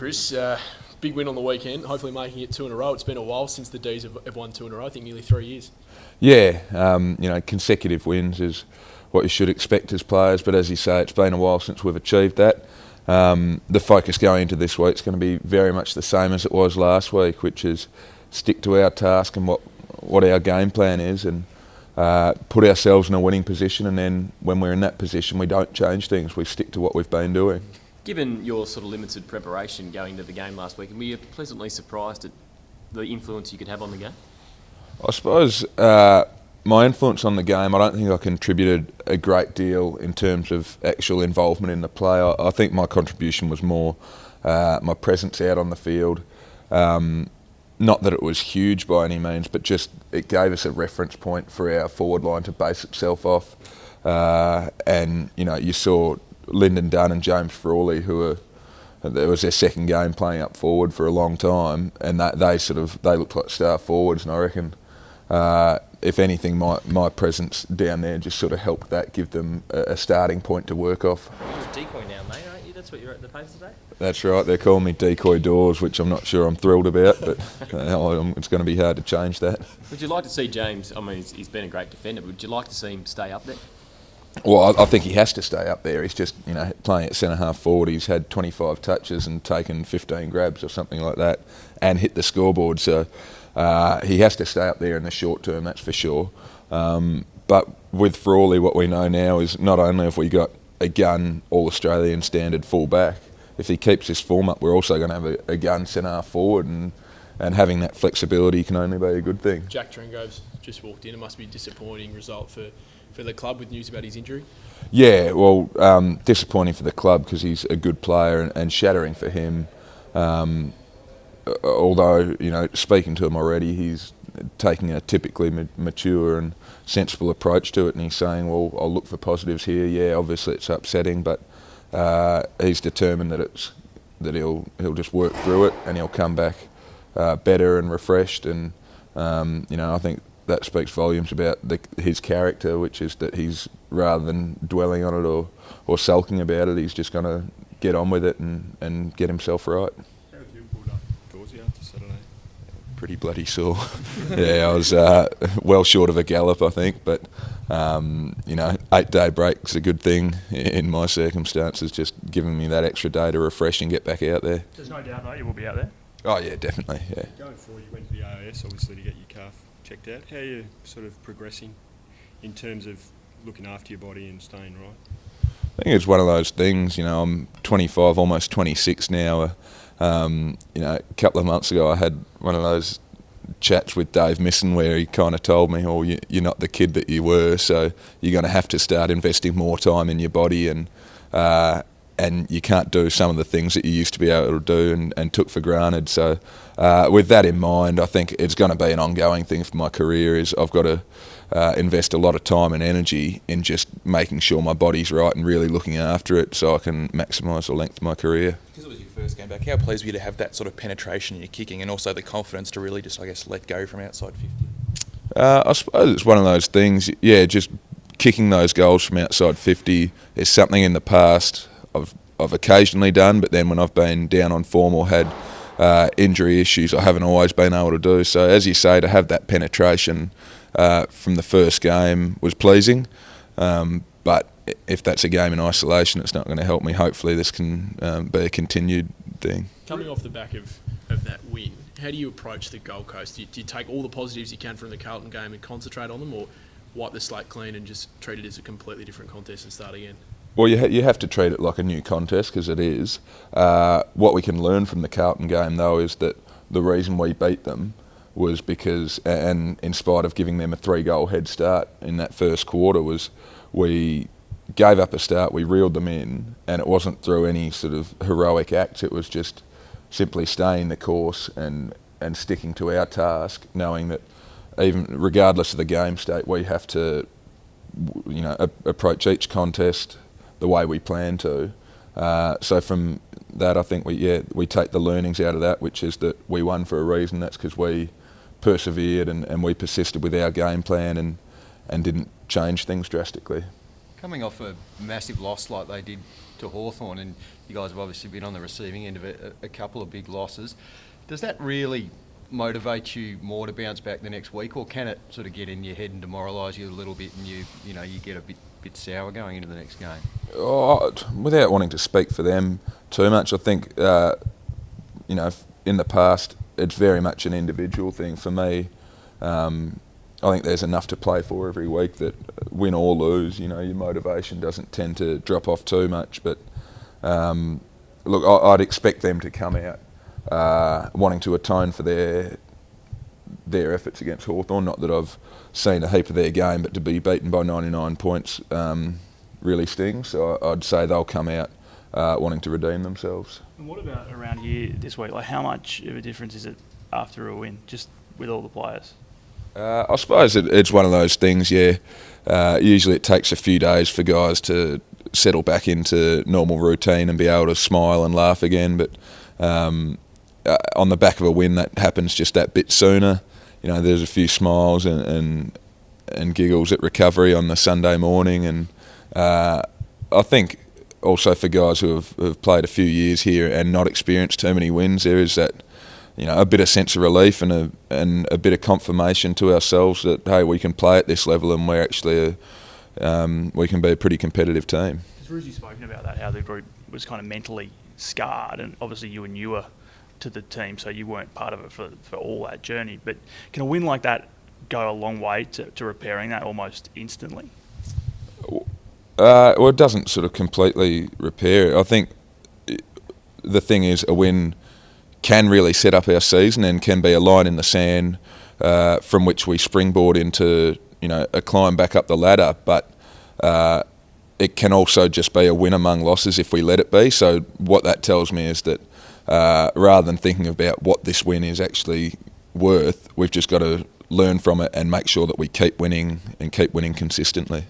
Chris. Big win on the weekend, hopefully making it 2 in a row. It's been a while since the D's have won 2 in a row, I think nearly 3 years. Yeah, consecutive wins is what you should expect as players, but as you say, it's been a while since we've achieved that. The focus going into this week is going to be very much the same as it was last week, which is stick to our task and what our game plan is, and put ourselves in a winning position, and then when we're in that position we don't change things, we stick to what we've been doing. Given your sort of limited preparation going into the game last week, were you pleasantly surprised at the influence you could have on the game? I suppose my influence on the game, I don't think I contributed a great deal in terms of actual involvement in the play. I think my contribution was more my presence out on the field. Not that it was huge by any means, but just it gave us a reference point for our forward line to base itself off. And you saw Lyndon Dunn and James Frawley, it was their second game playing up forward for a long time, and they looked like star forwards, and I reckon if anything my presence down there just sort of helped that give them a starting point to work off. You're a decoy now, mate, aren't you? That's what you're at the pace today? That's right, they're calling me Decoy Dawes, which I'm not sure I'm thrilled about, but it's going to be hard to change that. Would you like to see James, I mean he's been a great defender, but would you like to see him stay up there? Well, I think he has to stay up there. He's just, playing at centre-half forward. He's had 25 touches and taken 15 grabs or something like that and hit the scoreboard. So he has to stay up there in the short term, that's for sure. But with Frawley, what we know now is not only have we got a gun All-Australian standard full-back, if he keeps his form up, we're also going to have a gun centre-half forward, and having that flexibility can only be a good thing. Jack Trengove's just walked in. It must be a disappointing result for the club with news about his injury. Yeah, well, disappointing for the club because he's a good player, and shattering for him. Although, speaking to him already, he's taking a typically mature and sensible approach to it, and he's saying, well, I'll look for positives here. Yeah, obviously it's upsetting, but he's determined that he'll just work through it, and he'll come back better and refreshed, and I think that speaks volumes about his character, which is that he's, rather than dwelling on it or sulking about it, he's just going to get on with it and get himself right. How was your build up, Dawes, after Saturday? Pretty bloody sore. Yeah, I was well short of a gallop, I think, but 8-day break's a good thing in my circumstances, just giving me that extra day to refresh and get back out there. There's no doubt, mate, you will be out there. Oh yeah, definitely, yeah. Going forward, you went to the AIS, obviously, to get your calf checked out. How are you sort of progressing in terms of looking after your body and staying right? I think it's one of those things, I'm 25, almost 26 now. A couple of months ago I had one of those chats with Dave Misson where he kind of told me, oh, you're not the kid that you were, so you're going to have to start investing more time in your body, and you can't do some of the things that you used to be able to do and took for granted. So with that in mind, I think it's going to be an ongoing thing for my career, is I've got to invest a lot of time and energy in just making sure my body's right and really looking after it so I can maximise the length of my career. Because it was your first game back, how pleased were you to have that sort of penetration in your kicking and also the confidence to really just, let go from outside 50? I suppose it's one of those things, just kicking those goals from outside 50 is something in the past I've occasionally done, but then when I've been down on form or had injury issues, I haven't always been able to do. So as you say, to have that penetration from the first game was pleasing, but if that's a game in isolation, it's not going to help me. Hopefully this can be a continued thing. Coming off the back of that win, how do you approach the Gold Coast? Do you take all the positives you can from the Carlton game and concentrate on them, or wipe the slate clean and just treat it as a completely different contest and start again? Well, you have to treat it like a new contest, because it is. What we can learn from the Carlton game, though, is that the reason we beat them was because, and in spite of giving them a 3-goal head start in that first quarter, was we gave up a start, we reeled them in, and it wasn't through any sort of heroic acts. It was just simply staying the course and sticking to our task, knowing that even regardless of the game state, we have to approach each contest the way we plan to. So from that, I think we take the learnings out of that, which is that we won for a reason. That's because we persevered and we persisted with our game plan and didn't change things drastically. Coming off a massive loss like they did to Hawthorn, and you guys have obviously been on the receiving end of a couple of big losses, does that really motivate you more to bounce back the next week, or can it sort of get in your head and demoralise you a little bit, and you get a bit sour going into the next game? Oh, without wanting to speak for them too much, I think in the past it's very much an individual thing. For me, I think there's enough to play for every week that win or lose, your motivation doesn't tend to drop off too much. But look, I'd expect them to come out wanting to atone for their efforts against Hawthorn. Not that I've seen a heap of their game, but to be beaten by 99 points really stings. So I'd say they'll come out wanting to redeem themselves. And what about around here this week? Like, how much of a difference is it after a win, just with all the players? I suppose it's one of those things, yeah. Usually it takes a few days for guys to settle back into normal routine and be able to smile and laugh again. But on the back of a win, that happens just that bit sooner. There's a few smiles and giggles at recovery on the Sunday morning. And I think also for guys who have played a few years here and not experienced too many wins, there is that a bit of sense of relief and a bit of confirmation to ourselves that, hey, we can play at this level and we're actually we can be a pretty competitive team. Because Ruzy's spoken about that, how the group was kind of mentally scarred, and obviously you were newer to the team, so you weren't part of it for all that journey. But can a win like that go a long way to repairing that almost instantly? Well, it doesn't sort of completely repair it. I think the thing is, a win can really set up our season and can be a line in the sand from which we springboard into a climb back up the ladder. But it can also just be a win among losses if we let it be. So what that tells me is that rather than thinking about what this win is actually worth, we've just got to learn from it and make sure that we keep winning and keep winning consistently.